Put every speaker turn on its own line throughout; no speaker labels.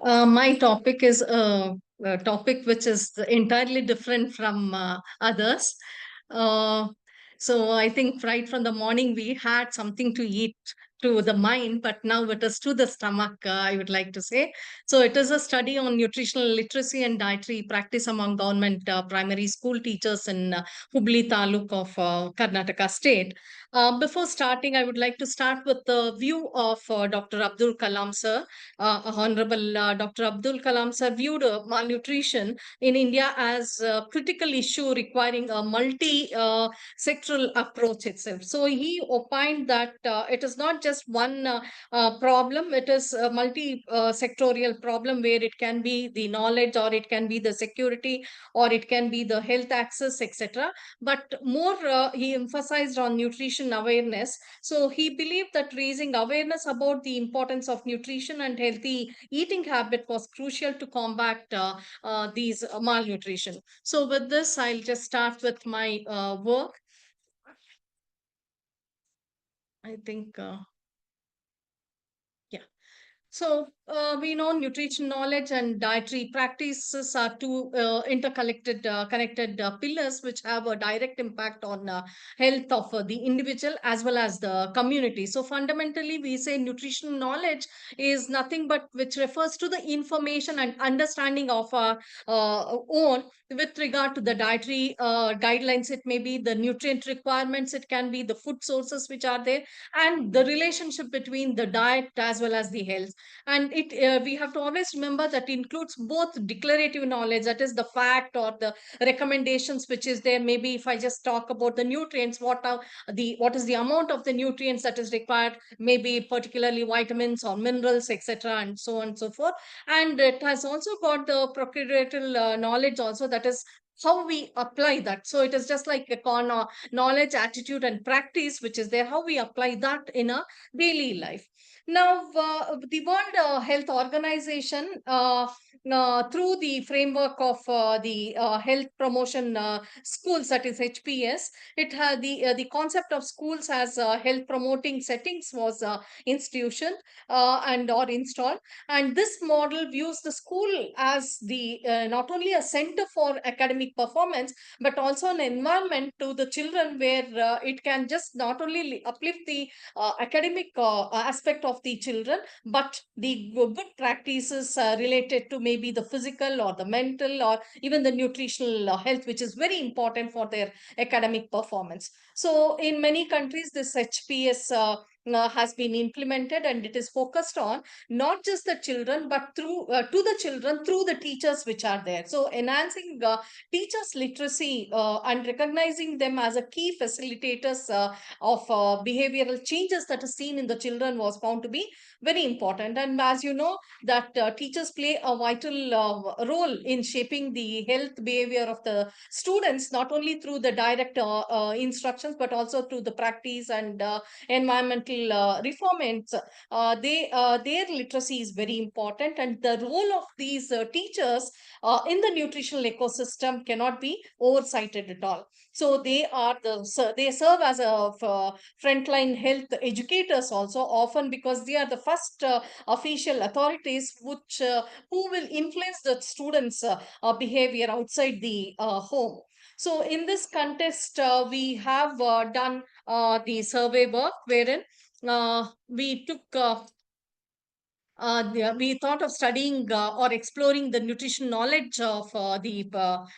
My topic is a topic which is entirely different from others. Uh, so I think right from the morning we had something to eat to the mind, but now it is to the stomach, I would like to say. So it is a study on nutritional literacy and dietary practice among government primary school teachers in HUBLI Taluk of Karnataka state. Before starting, I would like to start with the view of Dr. Abdul Kalam sir. Honorable Dr. Abdul Kalam sir viewed malnutrition in India as a critical issue requiring a multi-sectoral approach itself. So he opined that it is not just one problem, it is a multi-sectorial problem where it can be the knowledge, or it can be the security, or it can be the health access, etc. But more, he emphasized on nutrition awareness. So he believed that raising awareness about the importance of nutrition and healthy eating habit was crucial to combat these malnutrition. So with this, I'll just start with my work. I think, yeah. So we know nutrition knowledge and dietary practices are two interconnected connected pillars which have a direct impact on health of the individual as well as the community. So fundamentally, we say nutrition knowledge is nothing but which refers to the information and understanding of our own with regard to the dietary guidelines. It may be the nutrient requirements, it can be the food sources which are there, and the relationship between the diet as well as the health. And it we have to always remember that includes both declarative knowledge, that is the fact or the recommendations which is there. Maybe if I just talk about the nutrients, what is the amount of the nutrients that is required, maybe particularly vitamins or minerals, etc., and so on and so forth. And it has also got the procuratorial knowledge also, that is how we apply that. So it is just like a knowledge, attitude, and practice which is there, how we apply that in a daily life. Now, the World Health Organization, through the framework of the health promotion schools, that is HPS, it had the concept of schools as health promoting settings was institution and or installed. And this model views the school as the not only a center for academic performance, but also an environment to the children where it can just not only uplift the academic aspect of the children, but the good practices related to maybe the physical or the mental or even the nutritional health, which is very important for their academic performance. So in many countries, this HPS has been implemented, and it is focused on not just the children but through to the children through the teachers which are there. So enhancing teachers literacy and recognizing them as a key facilitators of behavioral changes that is seen in the children was found to be very important. And as you know, that teachers play a vital role in shaping the health behavior of the students, not only through the direct instructions, but also through the practice and environmental reformants. Their literacy is very important, and the role of these teachers in the nutritional ecosystem cannot be oversighted at all. So they serve as a frontline health educators also, often because they are the first official authorities which who will influence the students behavior outside the home. So in this context, we have done the survey work wherein we took we thought of studying or exploring the nutrition knowledge of the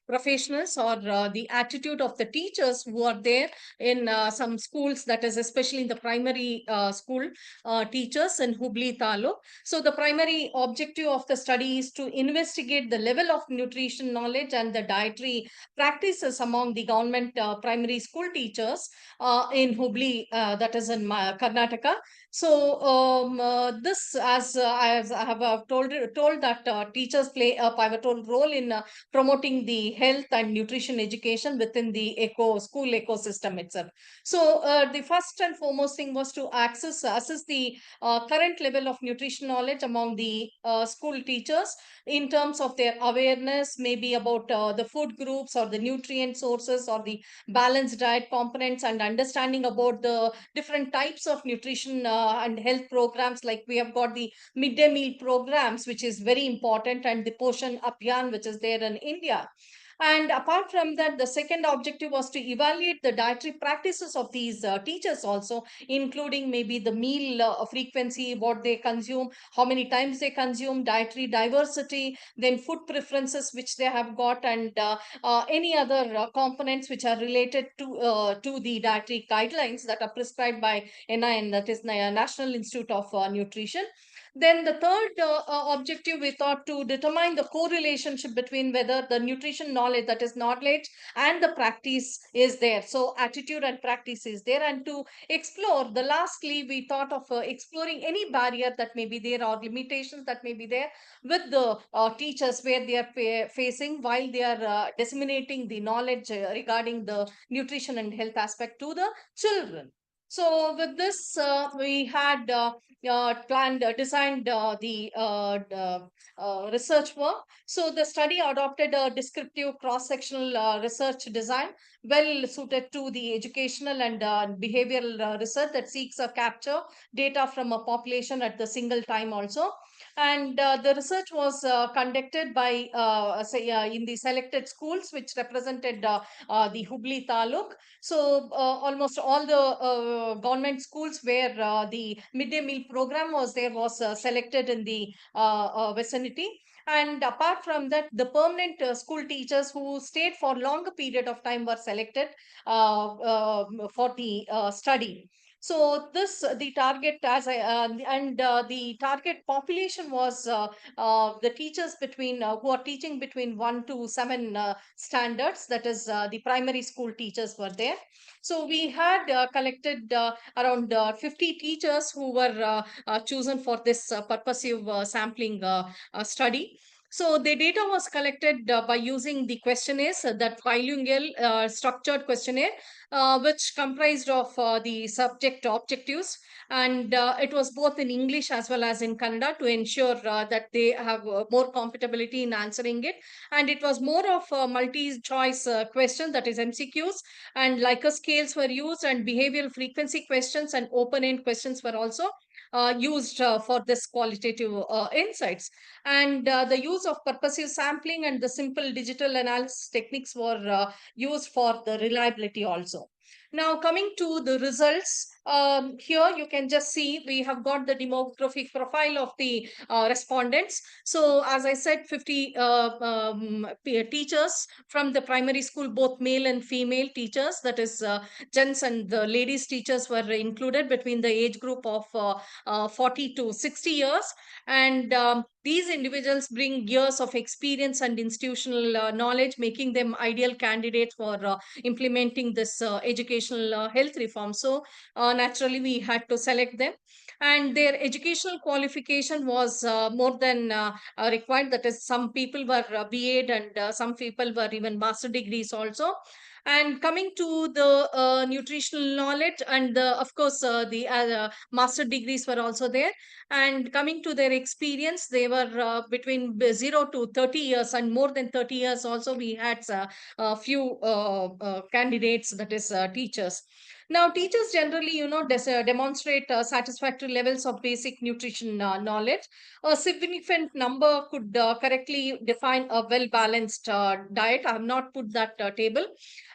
professionals, or the attitude of the teachers who are there in some schools, that is especially in the primary school teachers in Hubli Taluk. So the primary objective of the study is to investigate the level of nutrition knowledge and the dietary practices among the government primary school teachers in Hubli, that is in Karnataka. So this, as I have told that teachers play a pivotal role in promoting the health and nutrition education within the school ecosystem itself. So the first and foremost thing was to assess the current level of nutrition knowledge among the school teachers in terms of their awareness, maybe about the food groups or the nutrient sources or the balanced diet components, and understanding about the different types of nutrition and health programs. Like we have got the midday meal programs, which is very important, and the Poshan Abhiyan, which is there in India. And apart from that, the second objective was to evaluate the dietary practices of these teachers also, including maybe the meal frequency, what they consume, how many times they consume, dietary diversity, then food preferences which they have got, and any other components which are related to the dietary guidelines that are prescribed by NIN, that is National Institute of Nutrition. Then the third objective, we thought to determine the correlationship between whether the nutrition knowledge, that is knowledge, and the practice is there. So attitude and practice is there. And to explore, the lastly, we thought of exploring any barrier that may be there or limitations that may be there with the teachers where they are facing while they are disseminating the knowledge regarding the nutrition and health aspect to the children. So with this, we had planned, designed the research work. So the study adopted a descriptive cross-sectional research design, well suited to the educational and behavioral research that seeks to capture data from a population at the single time also. And the research was conducted by, say, in the selected schools, which represented the HUBLI TALUK. So almost all the government schools where the midday meal program was there was selected in the vicinity. And apart from that, the permanent school teachers who stayed for longer period of time were selected for the study. So this the target as I and the target population was the teachers between who are teaching between 1 to 7 standards. That is the primary school teachers were there. So we had collected around 50 teachers who were chosen for this purposive sampling study. So the data was collected by using the questionnaires, that bilingual structured questionnaire, which comprised of the subject objectives, and it was both in English as well as in Kannada to ensure that they have more compatibility in answering it. And it was more of a multi-choice question, that is MCQs, and Likert scales were used, and behavioral frequency questions and open-end questions were also used for this qualitative insights. And the use of purposive sampling and the simple digital analysis techniques were used for the reliability also. Now, coming to the results, here you can just see we have got the demographic profile of the respondents. So, as I said, 50 teachers from the primary school, both male and female teachers, that is, gents and the ladies teachers were included between the age group of 40 to 60 years. And these individuals bring years of experience and institutional knowledge, making them ideal candidates for implementing this educational health reform. So, naturally, we had to select them. And their educational qualification was more than required. That is, some people were B.Ed, and some people were even master degrees also. And coming to the nutritional knowledge, and of course, the master degrees were also there. And coming to their experience, they were between 0 to 30 years, and more than 30 years also. We had a few candidates, that is, teachers. Now, teachers generally, demonstrate satisfactory levels of basic nutrition knowledge. A significant number could correctly define a well balanced diet. I have not put that table.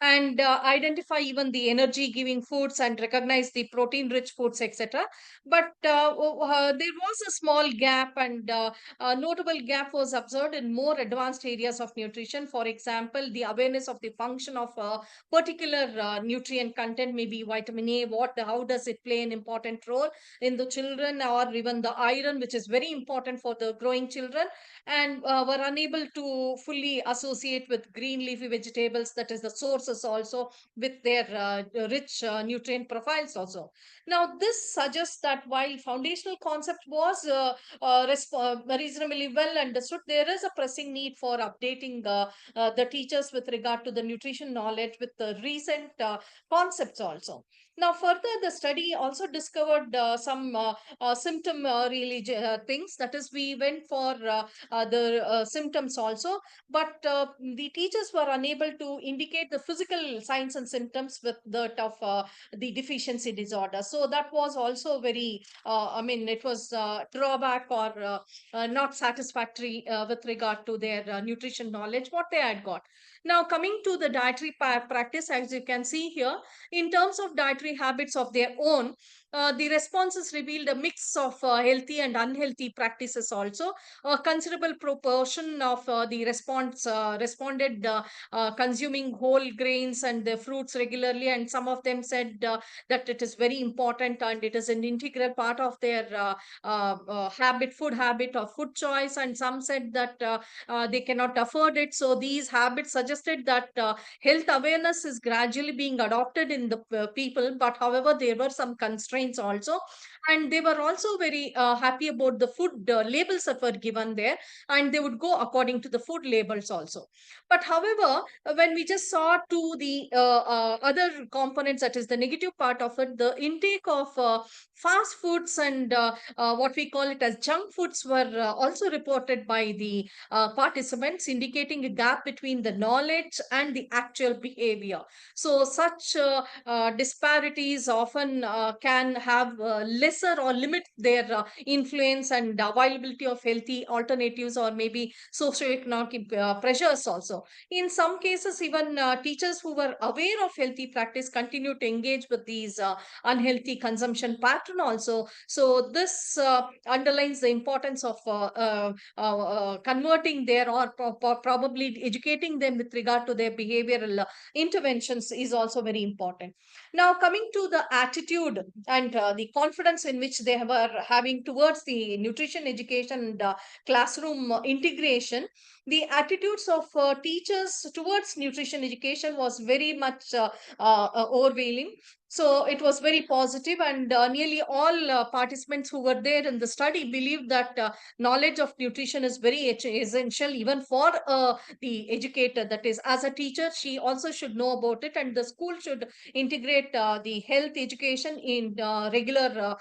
And identify even the energy giving foods and recognize the protein rich foods, etc. But there was a small gap, and a notable gap was observed in more advanced areas of nutrition. For example, the awareness of the function of a particular nutrient content, maybe vitamin A, how does it play an important role in the children, or even the iron, which is very important for the growing children, and were unable to fully associate with green leafy vegetables, that is the sources also, with their rich nutrient profiles also. Now, this suggests that while foundational concept was reasonably well understood, there is a pressing need for updating the teachers with regard to the nutrition knowledge with the recent concepts also. Now, further, the study also discovered some symptom things. That is, we went for the symptoms also, but the teachers were unable to indicate the physical signs and symptoms with that of the deficiency disorder. So that was also very, I mean, it was drawback or not satisfactory with regard to their nutrition knowledge, what they had got. Now, coming to the dietary practice, as you can see here, in terms of dietary habits of their own, the responses revealed a mix of healthy and unhealthy practices also. A considerable proportion of the response responded consuming whole grains and the fruits regularly, and some of them said that it is very important and it is an integral part of their food habit or food choice, and some said that they cannot afford it. So these habits suggested that health awareness is gradually being adopted in the people, but however there were some constraints also, and they were also very happy about the food labels that were given there, and they would go according to the food labels also. But however, when we just saw to the other components, that is the negative part of it, the intake of fast foods and what we call it as junk foods were also reported by the participants, indicating a gap between the knowledge and the actual behavior. So such disparities often can have lesser or limit their influence and availability of healthy alternatives, or maybe socioeconomic pressures also. In some cases, even teachers who were aware of healthy practice continue to engage with these unhealthy consumption pattern also. So this underlines the importance of converting their, or probably educating them with regard to their behavioral interventions is also very important. Now, coming to the attitude and the confidence in which they were having towards the nutrition education and classroom integration, the attitudes of teachers towards nutrition education was very much overwhelming. So it was very positive, and nearly all participants who were there in the study believed that knowledge of nutrition is very essential even for the educator. That is, as a teacher, she also should know about it, and the school should integrate the health education in regular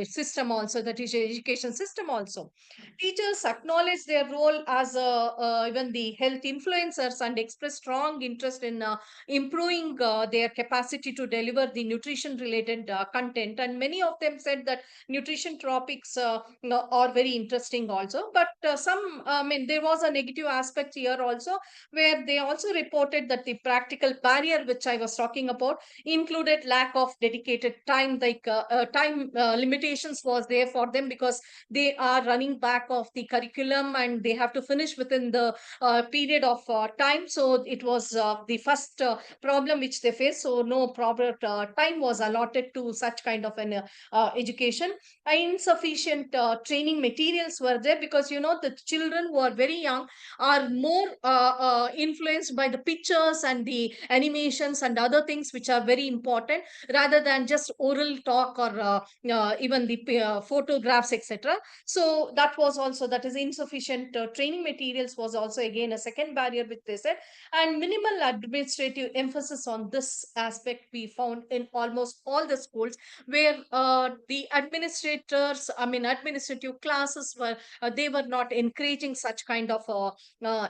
system also, that is education system also. Teachers acknowledge their role as even the health influencers and express strong interest in improving their capacity to deliver the nutrition related content, and many of them said that nutrition topics are very interesting also. But some, I mean, there was a negative aspect here also, where they also reported that the practical barrier which I was talking about included lack of dedicated time, like time limitations was there for them, because they are running back of the curriculum and they have to finish within the period of time. So it was the first problem which they faced. So no proper time was allotted to such kind of an education. Insufficient training materials were there, because the children who are very young are more influenced by the pictures and the animations and other things which are very important, rather than just oral talk or even the photographs, etc. So that was also, that is insufficient training materials was also again a second barrier which they said. And minimal administrative emphasis on this aspect we found in almost all the schools, where the administrators, I mean administrative classes were, they were not encouraging such kind of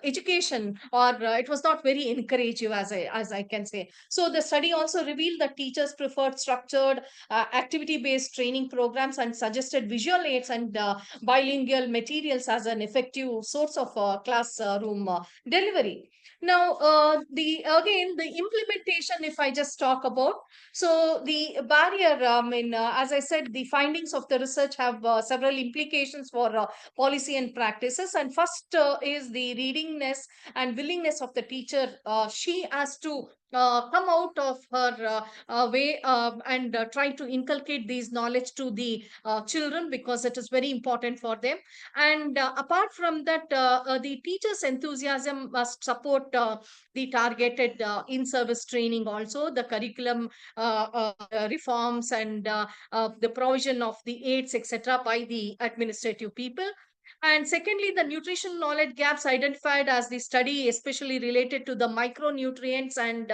education, or it was not very encouraging, as I can say. So the study also revealed that teachers preferred structured activity based training programs, and suggested visual aids and bilingual materials as an effective source of classroom delivery. Now, the again the implementation, if I just talk about, so the barrier, I mean, as I said, the findings of the research have several implications for policy and practices. And first is the readingness and willingness of the teacher. She has to come out of her way and try to inculcate these knowledge to the children, because it is very important for them. And apart from that, the teacher's enthusiasm must support the targeted in-service training also, the curriculum reforms, and the provision of the aids, etc., by the administrative people. And secondly, the nutrition knowledge gaps identified as the study, especially related to the micronutrients and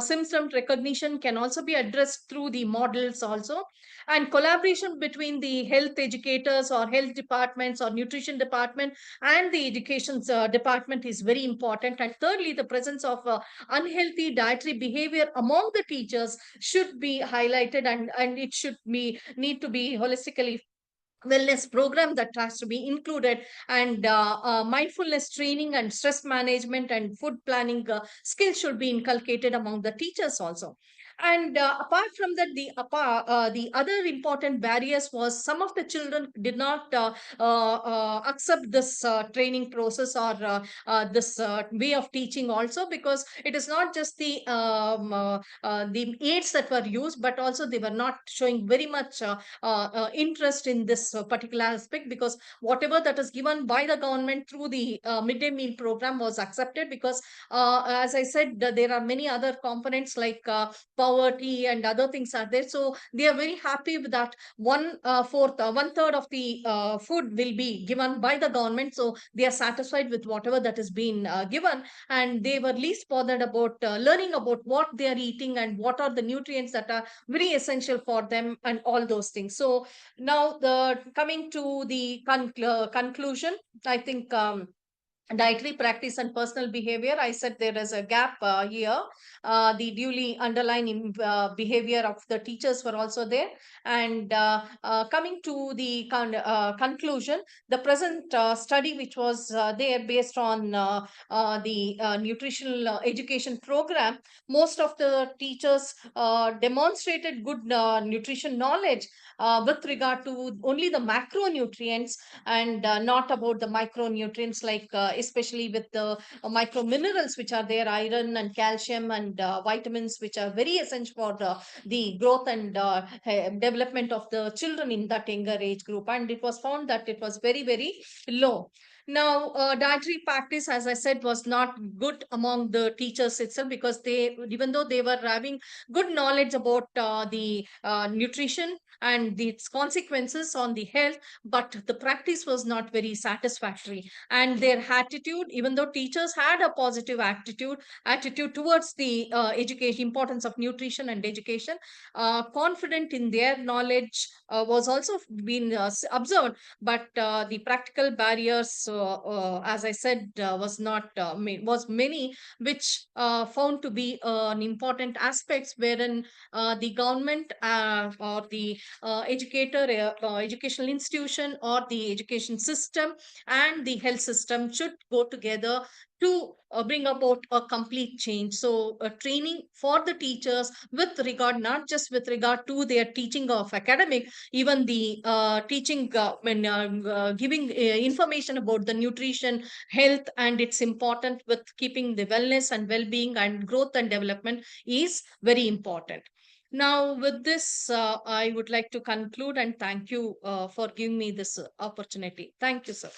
symptom recognition, can also be addressed through the models also. And collaboration between the health educators or health departments or nutrition department and the education department is very important. And thirdly, the presence of unhealthy dietary behavior among the teachers should be highlighted, and it should be need to be holistically wellness program that has to be included, and mindfulness training and stress management and food planning skills should be inculcated among the teachers also. And apart from that, the other important barriers was some of the children did not accept this training process or this way of teaching also, because it is not just the aids that were used, but also they were not showing very much interest in this particular aspect, because whatever that is given by the government through the midday meal program was accepted, because as I said, there are many other components like poverty and other things are there, so they are very happy with that. One third of the food will be given by the government, so they are satisfied with whatever that is being given, and they were least bothered about learning about what they are eating and what are the nutrients that are very essential for them and all those things. So now the coming to the conclusion, I think dietary practice and personal behavior, I said there is a gap here. The duly underlying behavior of the teachers were also there. And coming to the conclusion, the present study which was there based on the nutritional education program, most of the teachers demonstrated good nutrition knowledge with regard to only the macronutrients, and not about the micronutrients, like especially with the micro minerals which are there, iron and calcium and vitamins, which are very essential for the growth and development of the children in that younger age group. And it was found that it was very, very low. Now, dietary practice, as I said, was not good among the teachers itself, because they, even though they were having good knowledge about the nutrition and its consequences on the health, but the practice was not very satisfactory. And their attitude, even though teachers had a positive attitude towards the education, importance of nutrition and education, confident in their knowledge was also been observed, but the practical barriers, as I said, was many, which found to be an important aspects, wherein the government or the educational institution or the education system and the health system should go together to bring about a complete change. So training for the teachers with regard, not just with regard to their teaching of academic, even the teaching when giving information about the nutrition, health and its important with keeping the wellness and well-being and growth and development is very important. Now, with this, I would like to conclude and thank you for giving me this opportunity. Thank you, sir.